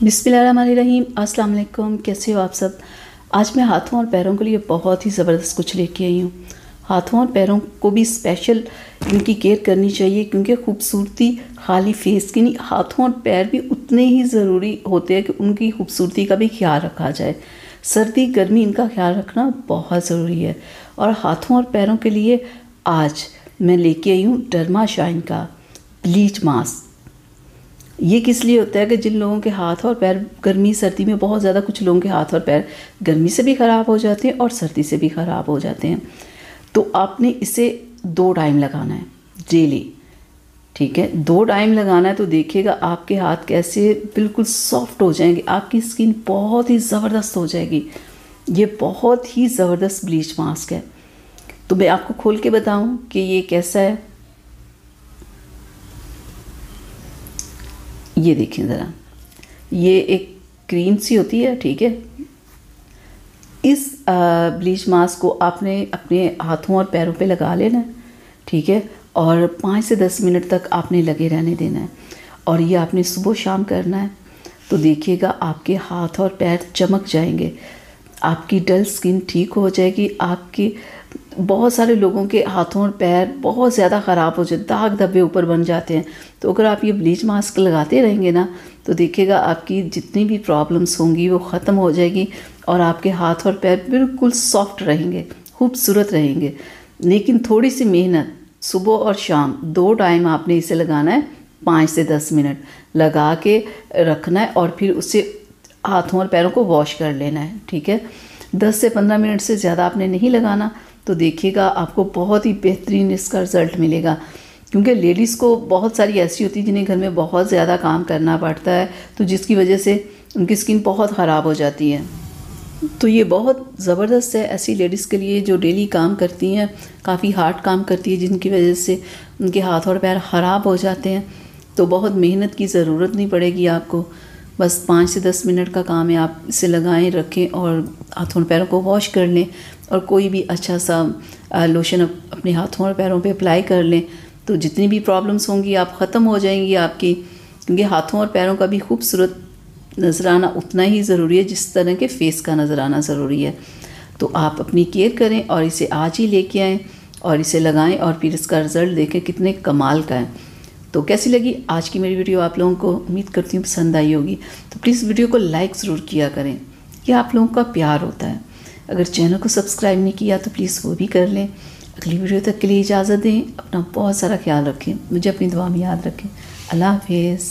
बिस्मिल्लाहिर्रहमानिर्रहीम। अस्सलाम वालेकुम। कैसे हो आप सब। आज मैं हाथों और पैरों के लिए बहुत ही ज़बरदस्त कुछ लेके आई हूँ। हाथों और पैरों को भी स्पेशल इनकी केयर करनी चाहिए, क्योंकि खूबसूरती खाली फेस की नहीं, हाथों और पैर भी उतने ही ज़रूरी होते हैं कि उनकी खूबसूरती का भी ख्याल रखा जाए। सर्दी गर्मी इनका ख्याल रखना बहुत ज़रूरी है। और हाथों और पैरों के लिए आज मैं लेके आई हूँ डर्मा शाइन का ब्लीच मास्क। ये किस लिए होता है कि जिन लोगों के हाथ और पैर गर्मी सर्दी में बहुत ज़्यादा, कुछ लोगों के हाथ और पैर गर्मी से भी ख़राब हो जाते हैं और सर्दी से भी ख़राब हो जाते हैं, तो आपने इसे 2 टाइम लगाना है डेली। ठीक है, 2 टाइम लगाना है तो देखिएगा आपके हाथ कैसे बिल्कुल सॉफ्ट हो जाएंगे, आपकी स्किन बहुत ही ज़बरदस्त हो जाएगी। ये बहुत ही ज़बरदस्त ब्लीच मास्क है। तो मैं आपको खोल के बताऊं कि ये कैसा है। ये देखें ज़रा, ये एक क्रीम सी होती है। ठीक है, इस ब्लीच मास्क को आपने अपने हाथों और पैरों पे लगा लेना है। ठीक है, और 5 से 10 मिनट तक आपने लगे रहने देना है, और ये आपने सुबह शाम करना है। तो देखिएगा आपके हाथ और पैर चमक जाएंगे, आपकी डल स्किन ठीक हो जाएगी। आपकी बहुत सारे लोगों के हाथों और पैर बहुत ज़्यादा ख़राब हो जाते, दाग धब्बे ऊपर बन जाते हैं। तो अगर आप ये ब्लीच मास्क लगाते रहेंगे ना, तो देखिएगा आपकी जितनी भी प्रॉब्लम्स होंगी वो ख़त्म हो जाएगी, और आपके हाथ और पैर बिल्कुल सॉफ्ट रहेंगे, खूबसूरत रहेंगे। लेकिन थोड़ी सी मेहनत, सुबह और शाम 2 टाइम आपने इसे लगाना है। 5 से 10 मिनट लगा के रखना है, और फिर उससे हाथों और पैरों को वॉश कर लेना है। ठीक है, 10 से 15 मिनट से ज़्यादा आपने नहीं लगाना। तो देखिएगा आपको बहुत ही बेहतरीन इसका रिज़ल्ट मिलेगा, क्योंकि लेडीज़ को बहुत सारी ऐसी होती है जिन्हें घर में बहुत ज़्यादा काम करना पड़ता है, तो जिसकी वजह से उनकी स्किन बहुत ख़राब हो जाती है। तो ये बहुत ज़बरदस्त है ऐसी लेडीज़ के लिए जो डेली काम करती हैं, काफ़ी हार्ड काम करती है, जिनकी वजह से उनके हाथ और पैर ख़राब हो जाते हैं। तो बहुत मेहनत की ज़रूरत नहीं पड़ेगी आपको, बस 5 से 10 मिनट का काम है। आप इसे लगाएं, रखें और हाथों और पैरों को वॉश कर लें, और कोई भी अच्छा सा लोशन अपने हाथों और पैरों पे अप्लाई कर लें, तो जितनी भी प्रॉब्लम्स होंगी आप ख़त्म हो जाएंगी आपकी। क्योंकि हाथों और पैरों का भी खूबसूरत नज़र आना उतना ही ज़रूरी है जिस तरह के फेस का नज़र आना ज़रूरी है। तो आप अपनी केयर करें और इसे आज ही लेके आएँ और इसे लगाएं, और फिर इसका रिज़ल्ट देखें कितने कमाल का है। तो कैसी लगी आज की मेरी वीडियो आप लोगों को, उम्मीद करती हूँ पसंद आई होगी। तो प्लीज़ वीडियो को लाइक ज़रूर किया करें, यह आप लोगों का प्यार होता है। अगर चैनल को सब्सक्राइब नहीं किया तो प्लीज़ वो भी कर लें। अगली वीडियो तक के लिए इजाज़त दें। अपना बहुत सारा ख्याल रखें, मुझे अपनी दुआ में याद रखें। अल्लाह हाफ़िज़।